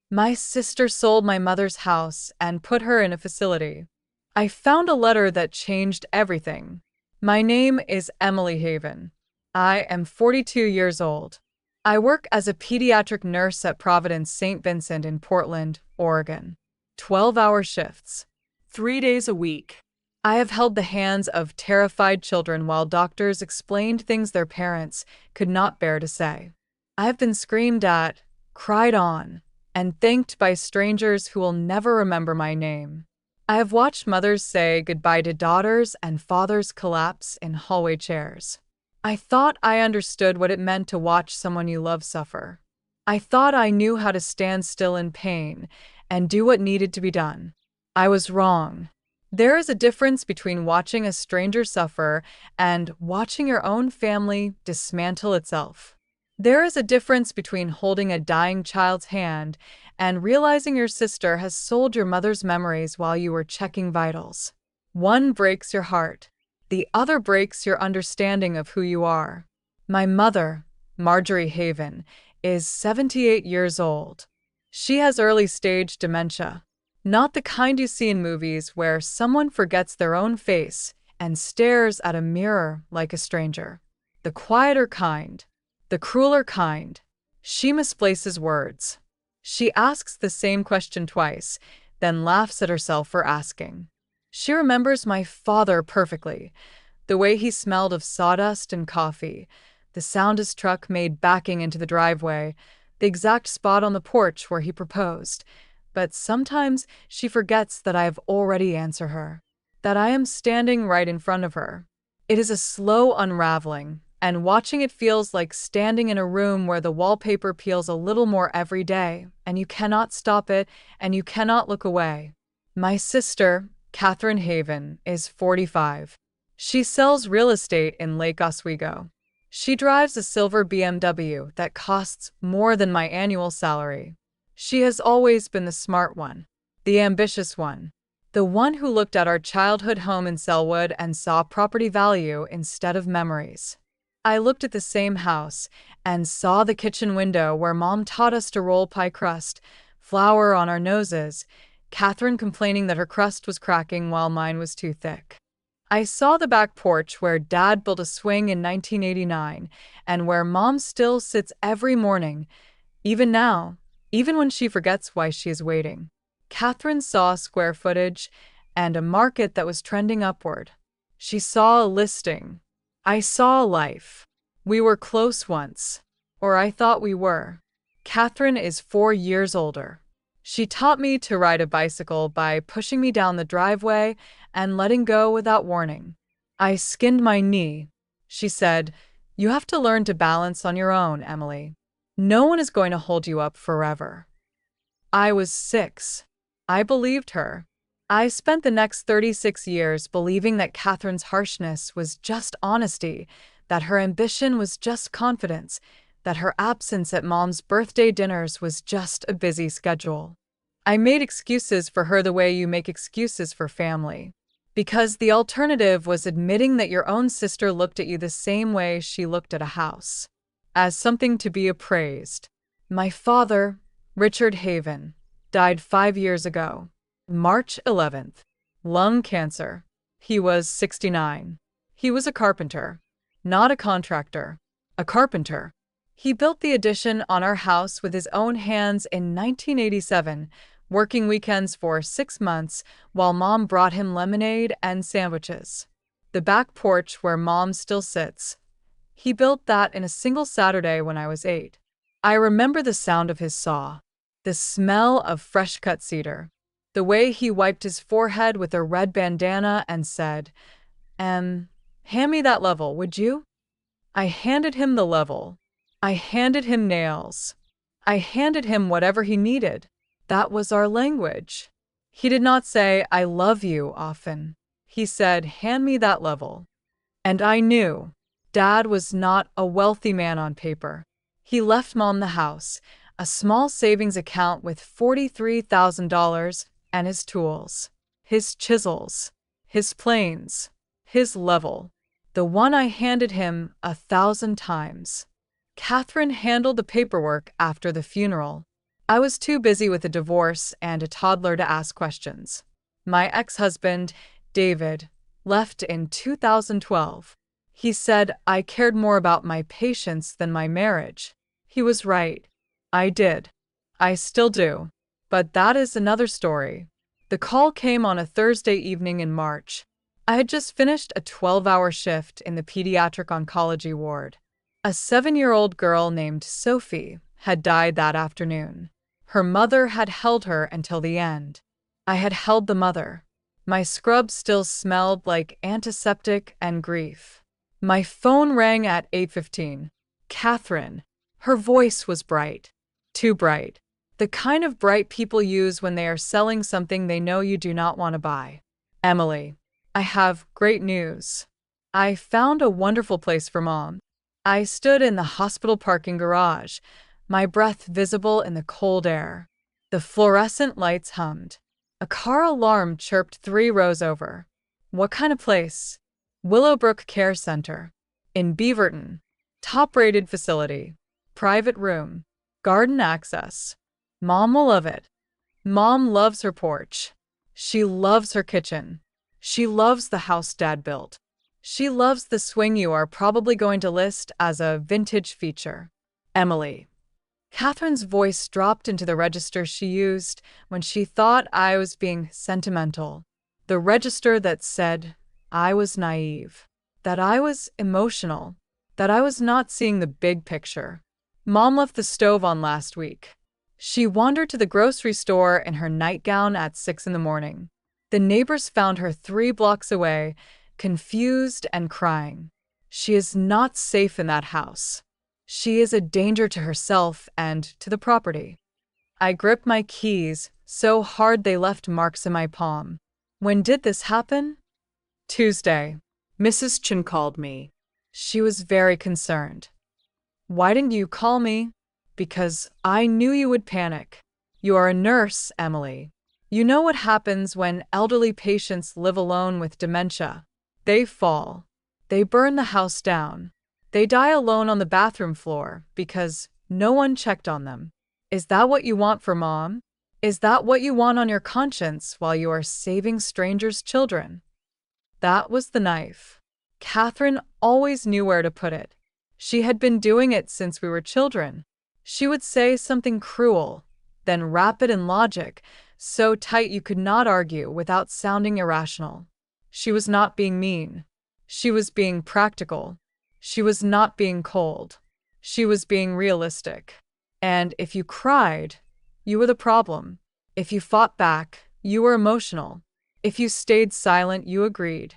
My sister sold my mother's house and put her in a facility. I found a letter that changed everything. My name is Emily Haven. I am 42 years old. I work as a pediatric nurse at Providence St. Vincent in Portland, Oregon. 12-hour shifts, 3 days a week. I have held the hands of terrified children while doctors explained things their parents could not bear to say. I have been screamed at, cried on, and thanked by strangers who will never remember my name. I have watched mothers say goodbye to daughters and fathers collapse in hallway chairs. I thought I understood what it meant to watch someone you love suffer. I thought I knew how to stand still in pain and do what needed to be done. I was wrong. There is a difference between watching a stranger suffer and watching your own family dismantle itself. There is a difference between holding a dying child's hand and realizing your sister has sold your mother's memories while you were checking vitals. One breaks your heart. The other breaks your understanding of who you are. My mother, Marjorie Haven, is 78 years old. She has early-stage dementia. Not the kind you see in movies where someone forgets their own face and stares at a mirror like a stranger. The quieter kind. The crueler kind. She misplaces words. She asks the same question twice, then laughs at herself for asking. She remembers my father perfectly. The way he smelled of sawdust and coffee, the sound his truck made backing into the driveway, the exact spot on the porch where he proposed. But sometimes she forgets that I have already answered her, that I am standing right in front of her. It is a slow unraveling, and watching it feels like standing in a room where the wallpaper peels a little more every day, and you cannot stop it, and you cannot look away. My sister, Catherine Haven, is 45. She sells real estate in Lake Oswego. She drives a silver BMW that costs more than my annual salary. She has always been the smart one, the ambitious one, the one who looked at our childhood home in Selwood and saw property value instead of memories. I looked at the same house and saw the kitchen window where Mom taught us to roll pie crust, flour on our noses, Catherine complaining that her crust was cracking while mine was too thick. I saw the back porch where Dad built a swing in 1989 and where Mom still sits every morning, even now, even when she forgets why she is waiting. Catherine saw square footage and a market that was trending upward. She saw a listing. I saw a life. We were close once, or I thought we were. Catherine is 4 years older. She taught me to ride a bicycle by pushing me down the driveway and letting go without warning. I skinned my knee. She said, "You have to learn to balance on your own, Emily. No one is going to hold you up forever." I was 6. I believed her. I spent the next 36 years believing that Catherine's harshness was just honesty, that her ambition was just confidence, that her absence at Mom's birthday dinners was just a busy schedule. I made excuses for her the way you make excuses for family. Because the alternative was admitting that your own sister looked at you the same way she looked at a house, as something to be appraised. My father, Richard Haven, died 5 years ago. March 11th. Lung cancer. He was 69. He was a carpenter. Not a contractor. A carpenter. He built the addition on our house with his own hands in 1987, working weekends for 6 months while Mom brought him lemonade and sandwiches. The back porch where Mom still sits. He built that in a single Saturday when I was 8. I remember the sound of his saw, the smell of fresh-cut cedar, the way he wiped his forehead with a red bandana and said, hand me that level, would you?" I handed him the level. I handed him nails. I handed him whatever he needed. That was our language. He did not say, "I love you," often. He said, "Hand me that level." And I knew. Dad was not a wealthy man on paper. He left Mom the house, a small savings account with $43,000, and his tools, his chisels, his planes, his level, the one I handed him 1,000 times. Catherine handled the paperwork after the funeral. I was too busy with a divorce and a toddler to ask questions. My ex-husband, David, left in 2012. He said I cared more about my patients than my marriage. He was right. I did. I still do. But that is another story. The call came on a Thursday evening in March. I had just finished a 12-hour shift in the pediatric oncology ward. A 7-year-old girl named Sophie had died that afternoon. Her mother had held her until the end. I had held the mother. My scrub still smelled like antiseptic and grief. My phone rang at 8:15. Catherine. Her voice was bright. Too bright. The kind of bright people use when they are selling something they know you do not want to buy. Emily, I have great news. I found a wonderful place for Mom. I stood in the hospital parking garage, my breath visible in the cold air. The fluorescent lights hummed. A car alarm chirped 3 rows over. What kind of place? Willowbrook Care Center. In Beaverton. Top-rated facility. Private room. Garden access. Mom will love it. Mom loves her porch. She loves her kitchen. She loves the house Dad built. She loves the swing you are probably going to list as a vintage feature. Emily. Catherine's voice dropped into the register she used when she thought I was being sentimental. The register that said I was naive, that I was emotional, that I was not seeing the big picture. Mom left the stove on last week. She wandered to the grocery store in her nightgown at 6 in the morning. The neighbors found her 3 blocks away, confused and crying. She is not safe in that house. She is a danger to herself and to the property. I gripped my keys so hard they left marks in my palm. When did this happen? Tuesday. Mrs. Chen called me. She was very concerned. Why didn't you call me? Because I knew you would panic. You are a nurse, Emily. You know what happens when elderly patients live alone with dementia. They fall. They burn the house down. They die alone on the bathroom floor because no one checked on them. Is that what you want for Mom? Is that what you want on your conscience while you are saving strangers' children? That was the knife. Catherine always knew where to put it. She had been doing it since we were children. She would say something cruel, then wrap it in logic, so tight you could not argue without sounding irrational. She was not being mean. She was being practical. She was not being cold. She was being realistic. And if you cried, you were the problem. If you fought back, you were emotional. If you stayed silent, you agreed.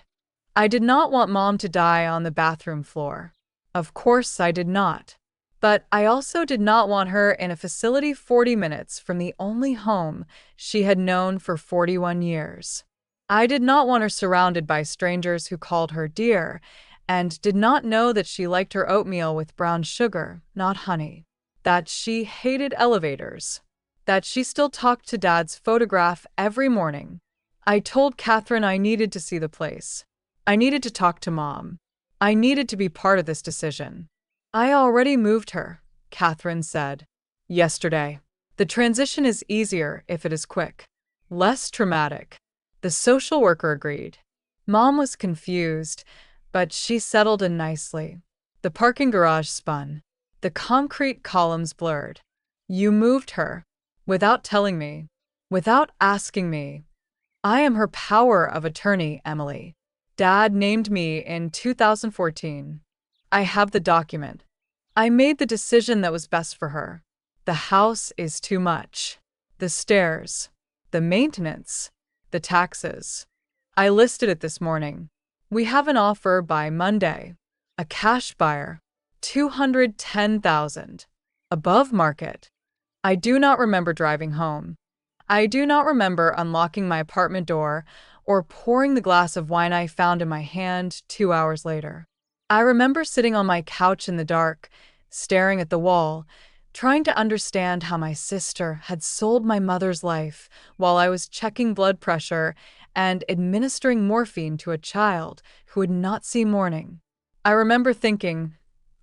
I did not want Mom to die on the bathroom floor. Of course I did not. But I also did not want her in a facility 40 minutes from the only home she had known for 41 years. I did not want her surrounded by strangers who called her dear and did not know that she liked her oatmeal with brown sugar, not honey. That she hated elevators. That she still talked to Dad's photograph every morning. I told Catherine I needed to see the place. I needed to talk to Mom. I needed to be part of this decision. I already moved her, Catherine said. Yesterday. The transition is easier if it is quick. Less traumatic. The social worker agreed. Mom was confused, but she settled in nicely. The parking garage spun. The concrete columns blurred. You moved her. Without telling me. Without asking me. I am her power of attorney, Emily. Dad named me in 2014. I have the document. I made the decision that was best for her. The house is too much. The stairs. The maintenance. The taxes. I listed it this morning. We have an offer by Monday. A cash buyer. $210,000. Above market. I do not remember driving home. I do not remember unlocking my apartment door or pouring the glass of wine I found in my hand 2 hours later. I remember sitting on my couch in the dark, staring at the wall, trying to understand how my sister had sold my mother's life while I was checking blood pressure and administering morphine to a child who would not see morning. I remember thinking,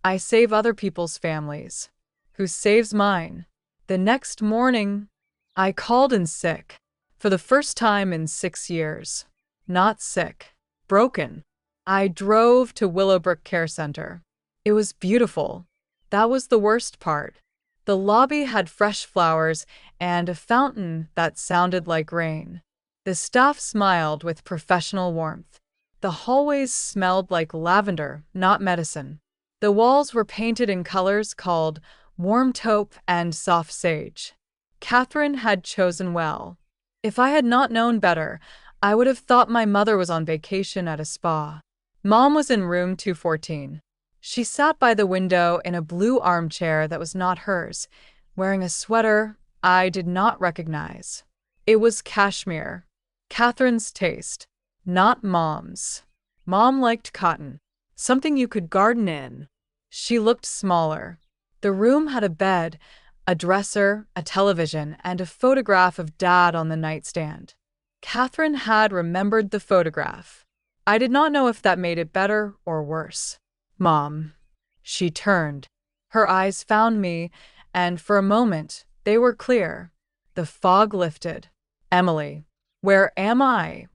I save other people's families. Who saves mine? The next morning, I called in sick. For the first time in 6 years. Not sick. Broken. I drove to Willowbrook Care Center. It was beautiful. That was the worst part. The lobby had fresh flowers and a fountain that sounded like rain. The staff smiled with professional warmth. The hallways smelled like lavender, not medicine. The walls were painted in colors called warm taupe and soft sage. Catherine had chosen well. If I had not known better, I would have thought my mother was on vacation at a spa. Mom was in room 214. She sat by the window in a blue armchair that was not hers, wearing a sweater I did not recognize. It was cashmere. Catherine's taste, not Mom's. Mom liked cotton, something you could garden in. She looked smaller. The room had a bed, a dresser, a television, and a photograph of Dad on the nightstand. Catherine had remembered the photograph. I did not know if that made it better or worse. Mom. She turned. Her eyes found me, and for a moment, they were clear. The fog lifted. Emily. Where am I?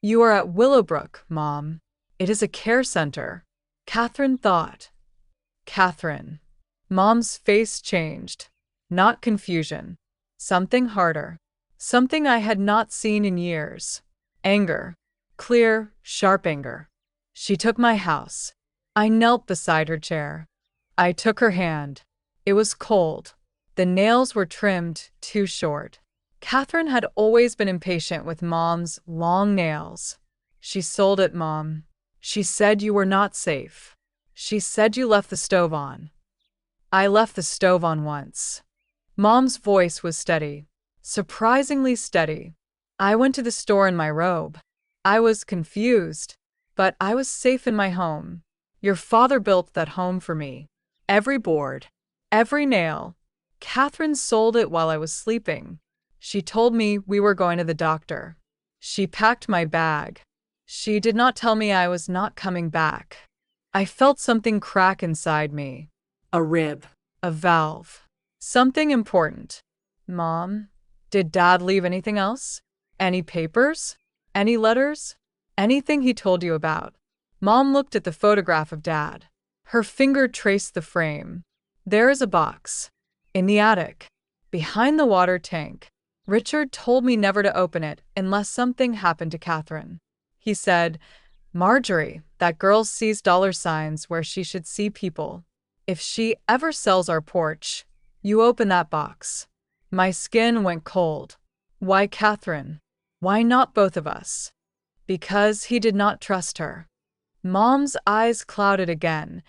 You are at Willowbrook, Mom. It is a care center. Catherine thought. Catherine. Mom's face changed. Not confusion. Something harder. Something I had not seen in years. Anger. Clear, sharp anger. She took my house. I knelt beside her chair. I took her hand. It was cold. The nails were trimmed too short. Catherine had always been impatient with Mom's long nails. She sold it, Mom. She said you were not safe. She said you left the stove on. I left the stove on once. Mom's voice was steady, surprisingly steady. I went to the store in my robe. I was confused, but I was safe in my home. Your father built that home for me. Every board, every nail. Catherine sold it while I was sleeping. She told me we were going to the doctor. She packed my bag. She did not tell me I was not coming back. I felt something crack inside me. A rib. A valve. Something important. Mom, did Dad leave anything else? Any papers? Any letters? Anything he told you about? Mom looked at the photograph of Dad. Her finger traced the frame. There is a box. In the attic. Behind the water tank. Richard told me never to open it unless something happened to Catherine. He said, Marjorie, that girl sees dollar signs where she should see people. If she ever sells our porch, you open that box. My skin went cold. Why Catherine? Why not both of us? Because he did not trust her. Mom's eyes clouded again,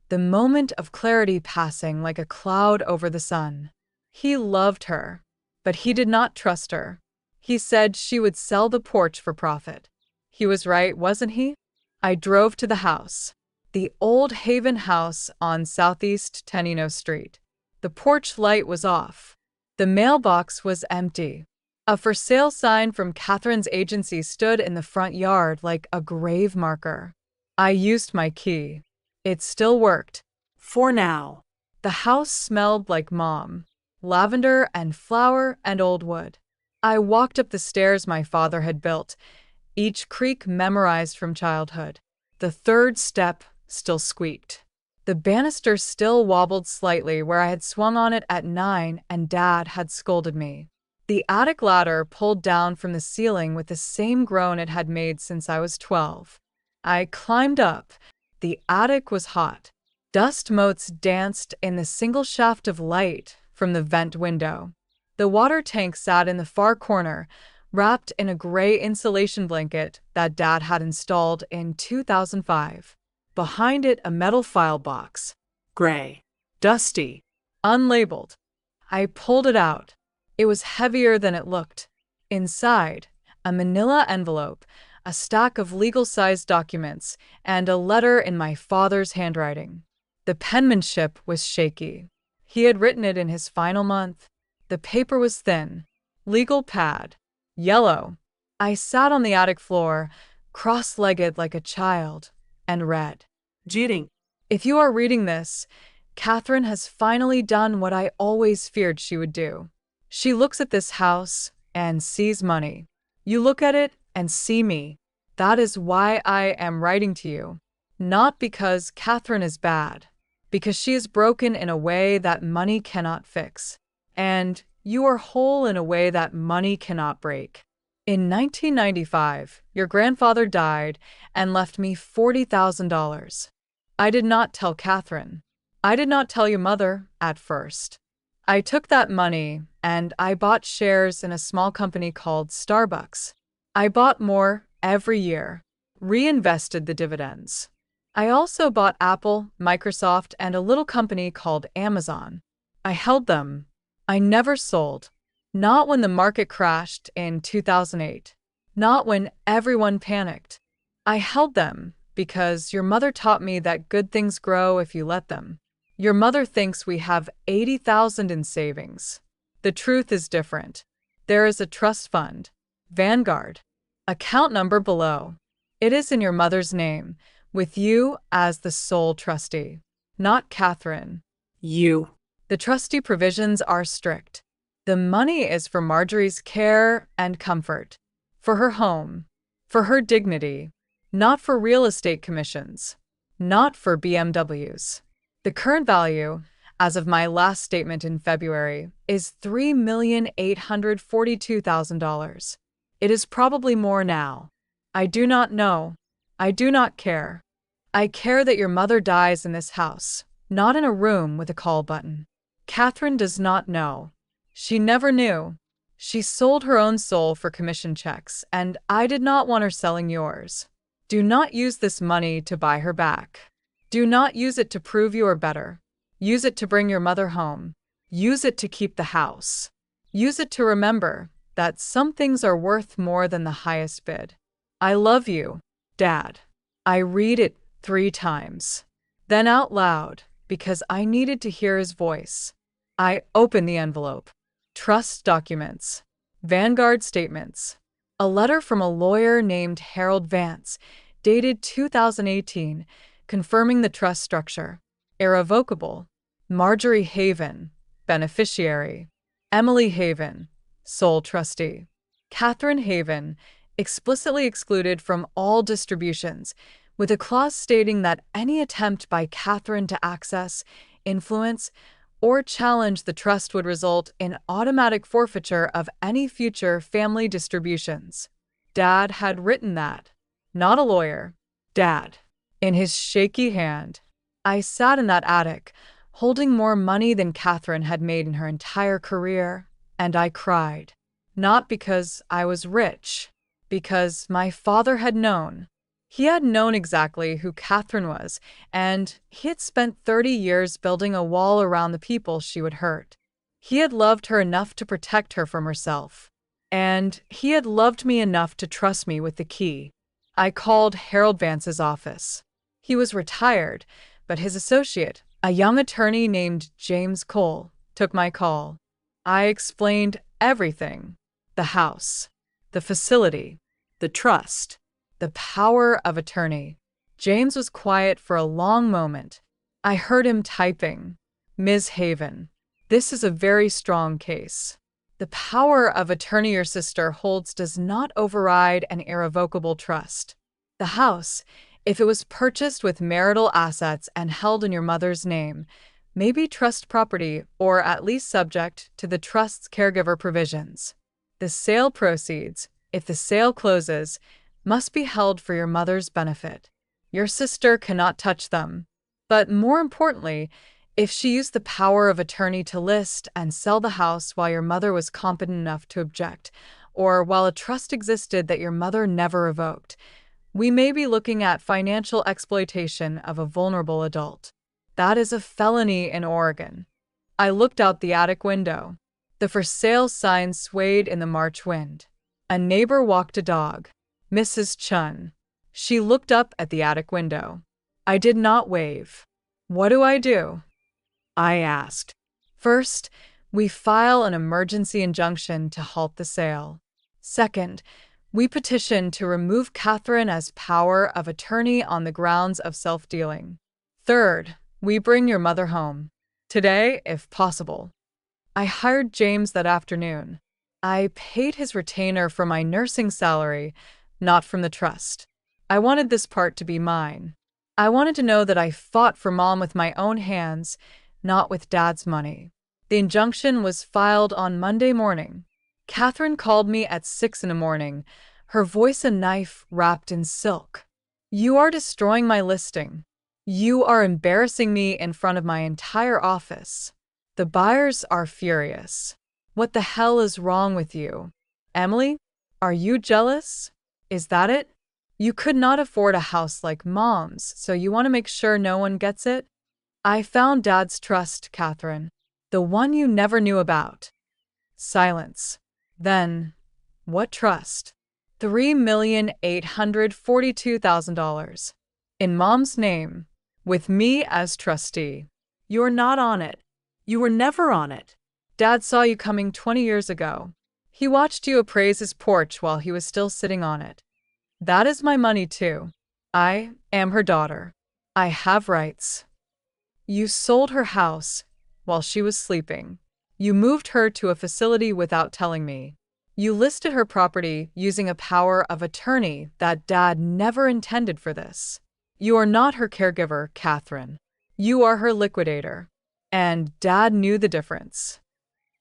the moment of clarity passing like a cloud over the sun. He loved her, but he did not trust her. He said she would sell the porch for profit. He was right, wasn't he? I drove to the house. The old Haven house on Southeast Tenino Street. The porch light was off. The mailbox was empty. A for sale sign from Catherine's agency stood in the front yard like a grave marker. I used my key. It still worked. For now. The house smelled like Mom. Lavender and flower and old wood. I walked up the stairs my father had built, each creak memorized from childhood. The third step still squeaked. The banister still wobbled slightly where I had swung on it at 9 and Dad had scolded me. The attic ladder pulled down from the ceiling with the same groan it had made since I was 12. I climbed up. The attic was hot. Dust motes danced in the single shaft of light from the vent window. The water tank sat in the far corner, wrapped in a gray insulation blanket that Dad had installed in 2005. Behind it, a metal file box. Gray. Dusty. Unlabeled. I pulled it out. It was heavier than it looked. Inside, a manila envelope, a stack of legal-sized documents, and a letter in my father's handwriting. The penmanship was shaky. He had written it in his final month. The paper was thin. Legal pad. Yellow. I sat on the attic floor, cross-legged like a child, and read. Cheating. If you are reading this, Catherine has finally done what I always feared she would do. She looks at this house and sees money. You look at it and see me. That is why I am writing to you. Not because Catherine is bad, because she is broken in a way that money cannot fix. And you are whole in a way that money cannot break. In 1995, your grandfather died and left me $40,000. I did not tell Catherine. I did not tell your mother at first. I took that money and I bought shares in a small company called Starbucks. I bought more every year, reinvested the dividends. I also bought Apple, Microsoft, and a little company called Amazon. I held them. I never sold. Not when the market crashed in 2008. Not when everyone panicked. I held them because your mother taught me that good things grow if you let them. Your mother thinks we have 80,000 in savings. The truth is different. There is a trust fund, Vanguard. Account number below. It is in your mother's name, with you as the sole trustee, not Catherine. You. The trustee provisions are strict. The money is for Marjorie's care and comfort, for her home, for her dignity, not for real estate commissions, not for BMWs. The current value, as of my last statement in February, is $3,842,000. It is probably more now. I do not know. I do not care. I care that your mother dies in this house, not in a room with a call button. Catherine does not know. She never knew. She sold her own soul for commission checks, and I did not want her selling yours. Do not use this money to buy her back. Do not use it to prove you are better. Use it to bring your mother home. Use it to keep the house. Use it to remember that some things are worth more than the highest bid. I love you, Dad. I read it 3 times. Then out loud, because I needed to hear his voice. I open the envelope. Trust documents. Vanguard statements. A letter from a lawyer named Harold Vance, dated 2018, confirming the trust structure. Irrevocable. Marjorie Haven, beneficiary. Emily Haven, sole trustee. Catherine Haven, explicitly excluded from all distributions, with a clause stating that any attempt by Catherine to access, influence, or challenge the trust would result in automatic forfeiture of any future family distributions. Dad had written that. Not a lawyer. Dad. In his shaky hand. I sat in that attic, holding more money than Catherine had made in her entire career, and I cried. Not because I was rich, because my father had known. He had known exactly who Catherine was, and he had spent 30 years building a wall around the people she would hurt. He had loved her enough to protect her from herself. And he had loved me enough to trust me with the key. I called Harold Vance's office. He was retired, but his associate, a young attorney named James Cole, took my call. I explained everything. The house, the facility, the trust, the power of attorney. James was quiet for a long moment. I heard him typing. Ms. Haven, this is a very strong case. The power of attorney your sister holds does not override an irrevocable trust. The house, if it was purchased with marital assets and held in your mother's name, may be trust property or at least subject to the trust's caregiver provisions. The sale proceeds, if the sale closes, must be held for your mother's benefit. Your sister cannot touch them. But more importantly, if she used the power of attorney to list and sell the house while your mother was competent enough to object, or while a trust existed that your mother never revoked, we may be looking at financial exploitation of a vulnerable adult. That is a felony in Oregon. I looked out the attic window. The for sale sign swayed in the March wind. A neighbor walked a dog. Mrs. Chun. She looked up at the attic window. I did not wave. What do? I asked. First, we file an emergency injunction to halt the sale. Second, we petition to remove Catherine as power of attorney on the grounds of self-dealing. Third, we bring your mother home. Today, if possible. I hired James that afternoon. I paid his retainer from my nursing salary, not from the trust. I wanted this part to be mine. I wanted to know that I fought for Mom with my own hands, not with Dad's money. The injunction was filed on Monday morning. Catherine called me at 6 in the morning, her voice a knife wrapped in silk. You are destroying my listing. You are embarrassing me in front of my entire office. The buyers are furious. What the hell is wrong with you? Emily, are you jealous? Is that it? You could not afford a house like Mom's, so you want to make sure no one gets it? I found Dad's trust, Catherine. The one you never knew about. Silence. Then, what trust? $3,842,000. In Mom's name, with me as trustee. You're not on it. You were never on it. Dad saw you coming 20 years ago. He watched you appraise his porch while he was still sitting on it. That is my money too. I am her daughter. I have rights. You sold her house while she was sleeping. You moved her to a facility without telling me. You listed her property using a power of attorney that Dad never intended for this. You are not her caregiver, Catherine. You are her liquidator. And Dad knew the difference.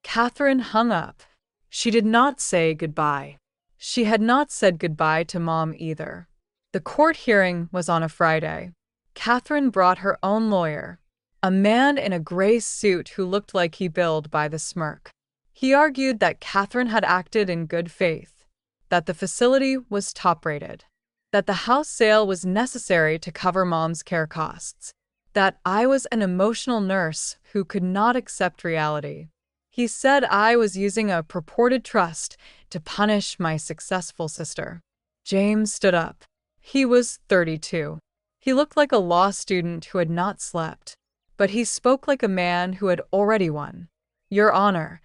Catherine hung up. She did not say goodbye. She had not said goodbye to Mom either. The court hearing was on a Friday. Catherine brought her own lawyer, a man in a gray suit who looked like he billed by the smirk. He argued that Catherine had acted in good faith, that the facility was top-rated, that the house sale was necessary to cover Mom's care costs, that I was an emotional nurse who could not accept reality. He said I was using a purported trust to punish my successful sister. James stood up. He was 32. He looked like a law student who had not slept, but he spoke like a man who had already won. Your Honor,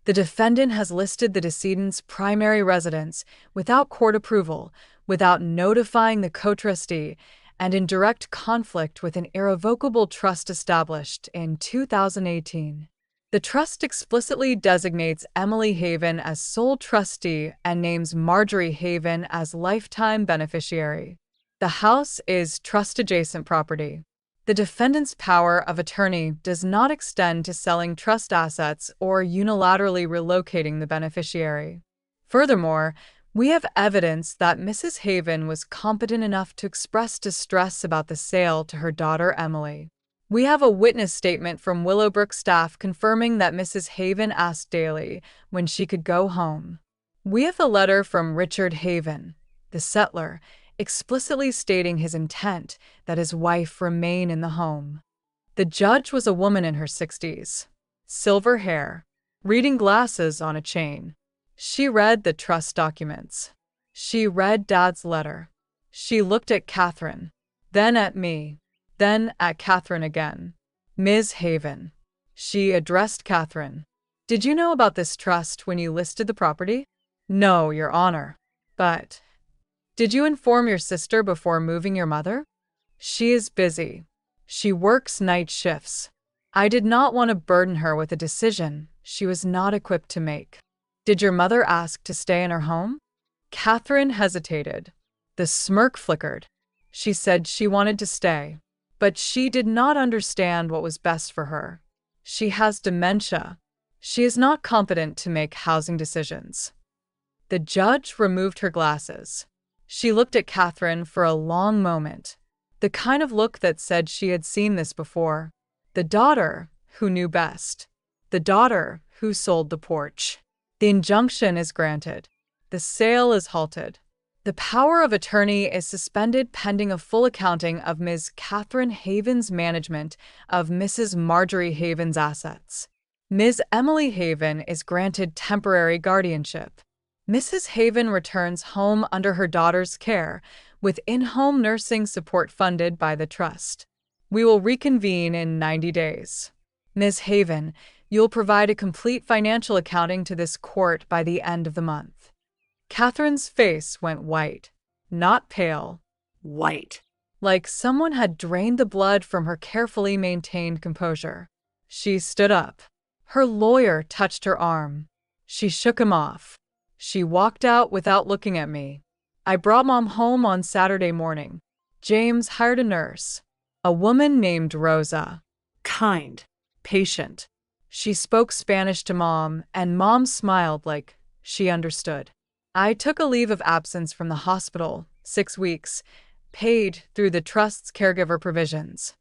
the defendant has listed the decedent's primary residence without court approval, without notifying the co-trustee, and in direct conflict with an irrevocable trust established in 2018. The trust explicitly designates Emily Haven as sole trustee and names Marjorie Haven as lifetime beneficiary. The house is trust-adjacent property. The defendant's power of attorney does not extend to selling trust assets or unilaterally relocating the beneficiary. Furthermore, we have evidence that Mrs. Haven was competent enough to express distress about the sale to her daughter Emily. We have a witness statement from Willowbrook staff confirming that Mrs. Haven asked daily when she could go home. We have a letter from Richard Haven, the settler, explicitly stating his intent that his wife remain in the home. The judge was a woman in her 60s, silver hair, reading glasses on a chain. She read the trust documents. She read Dad's letter. She looked at Catherine, then at me, then at Catherine again. Ms. Haven. She addressed Catherine. Did you know about this trust when you listed the property? No, Your Honor. But did you inform your sister before moving your mother? She is busy. She works night shifts. I did not want to burden her with a decision she was not equipped to make. Did your mother ask to stay in her home? Catherine hesitated. The smirk flickered. She said she wanted to stay, but she did not understand what was best for her. She has dementia. She is not competent to make housing decisions. The judge removed her glasses. She looked at Catherine for a long moment, the kind of look that said she had seen this before. The daughter who knew best. The daughter who sold the porch. The injunction is granted. The sale is halted. The power of attorney is suspended pending a full accounting of Ms. Catherine Haven's management of Mrs. Marjorie Haven's assets. Ms. Emily Haven is granted temporary guardianship. Mrs. Haven returns home under her daughter's care, with in-home nursing support funded by the trust. We will reconvene in 90 days. Ms. Haven, you'll provide a complete financial accounting to this court by the end of the month. Catherine's face went white, not pale. White. Like someone had drained the blood from her carefully maintained composure. She stood up. Her lawyer touched her arm. She shook him off. She walked out without looking at me. I brought Mom home on Saturday morning. James hired a nurse, a woman named Rosa. Kind. Patient. She spoke Spanish to Mom, and Mom smiled like she understood. I took a leave of absence from the hospital, 6 weeks, paid through the trust's caregiver provisions.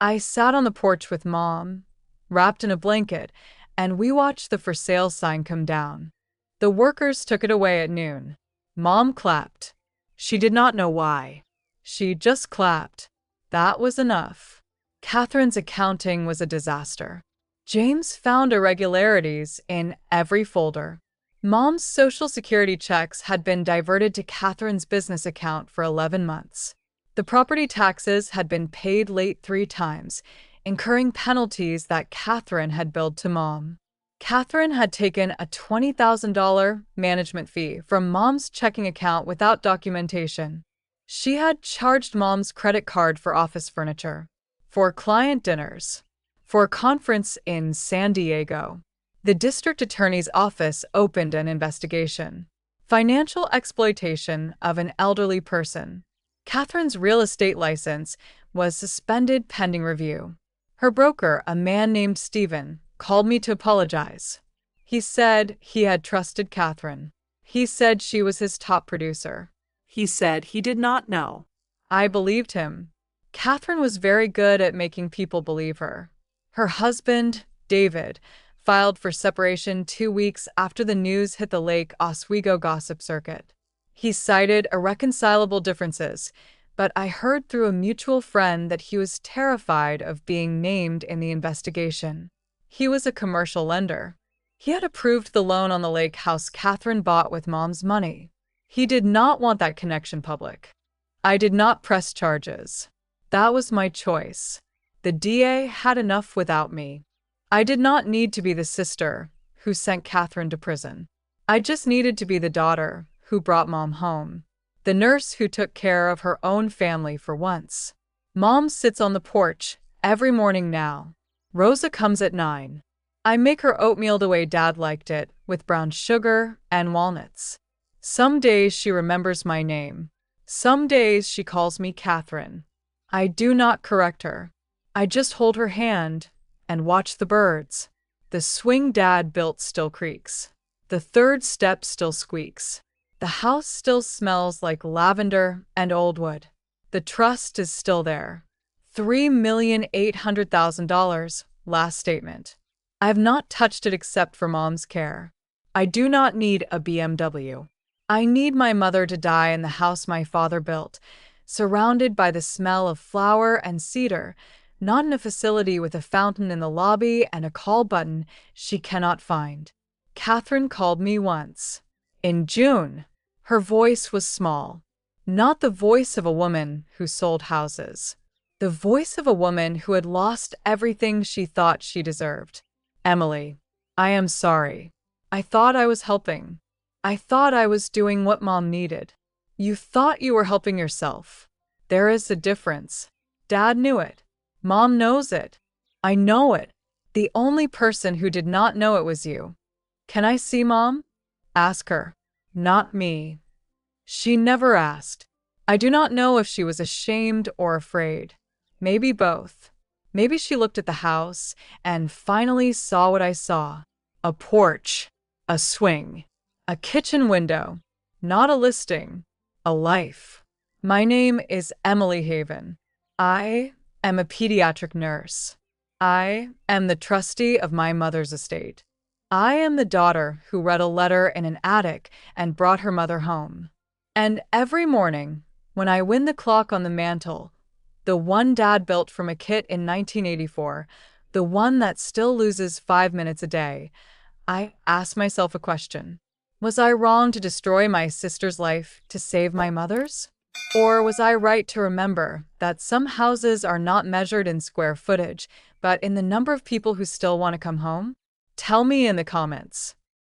I sat on the porch with Mom, wrapped in a blanket, and we watched the for sale sign come down. The workers took it away at noon. Mom clapped. She did not know why. She just clapped. That was enough. Catherine's accounting was a disaster. James found irregularities in every folder. Mom's Social Security checks had been diverted to Catherine's business account for 11 months. The property taxes had been paid late 3 times, incurring penalties that Catherine had billed to Mom. Catherine had taken a $20,000 management fee from Mom's checking account without documentation. She had charged Mom's credit card for office furniture, for client dinners, for a conference in San Diego. The district attorney's office opened an investigation. Financial exploitation of an elderly person. Catherine's real estate license was suspended pending review. Her broker, a man named Stephen, called me to apologize. He said he had trusted Catherine. He said she was his top producer. He said he did not know. I believed him. Catherine was very good at making people believe her. Her husband, David, filed for separation 2 weeks after the news hit the Lake Oswego gossip circuit. He cited irreconcilable differences, but I heard through a mutual friend that he was terrified of being named in the investigation. He was a commercial lender. He had approved the loan on the lake house Catherine bought with Mom's money. He did not want that connection public. I did not press charges. That was my choice. The DA had enough without me. I did not need to be the sister who sent Catherine to prison. I just needed to be the daughter who brought Mom home, the nurse who took care of her own family for once. Mom sits on the porch every morning now. Rosa comes at 9. I make her oatmeal the way Dad liked it, with brown sugar and walnuts. Some days she remembers my name. Some days she calls me Catherine. I do not correct her. I just hold her hand and watch the birds. The swing Dad built still creaks. The third step still squeaks. The house still smells like lavender and old wood. The trust is still there. $3,800,000, last statement. I have not touched it except for Mom's care. I do not need a BMW. I need my mother to die in the house my father built, surrounded by the smell of flower and cedar, not in a facility with a fountain in the lobby and a call button she cannot find. Catherine called me once. In June. Her voice was small. Not the voice of a woman who sold houses. The voice of a woman who had lost everything she thought she deserved. Emily, I am sorry. I thought I was helping. I thought I was doing what Mom needed. You thought you were helping yourself. There is a difference. Dad knew it. Mom knows it. I know it. The only person who did not know it was you. Can I see Mom? Ask her. Not me. She never asked. I do not know if she was ashamed or afraid. Maybe both. Maybe she looked at the house and finally saw what I saw. A porch. A swing. A kitchen window. Not a listing. A life. My name is Emily Haven. I am a pediatric nurse. I am the trustee of my mother's estate. I am the daughter who read a letter in an attic and brought her mother home. And every morning, when I win the clock on the mantle, the one Dad built from a kit in 1984, the one that still loses 5 minutes a day, I ask myself a question. Was I wrong to destroy my sister's life to save my mother's? Or was I right to remember that some houses are not measured in square footage, but in the number of people who still want to come home? Tell me in the comments.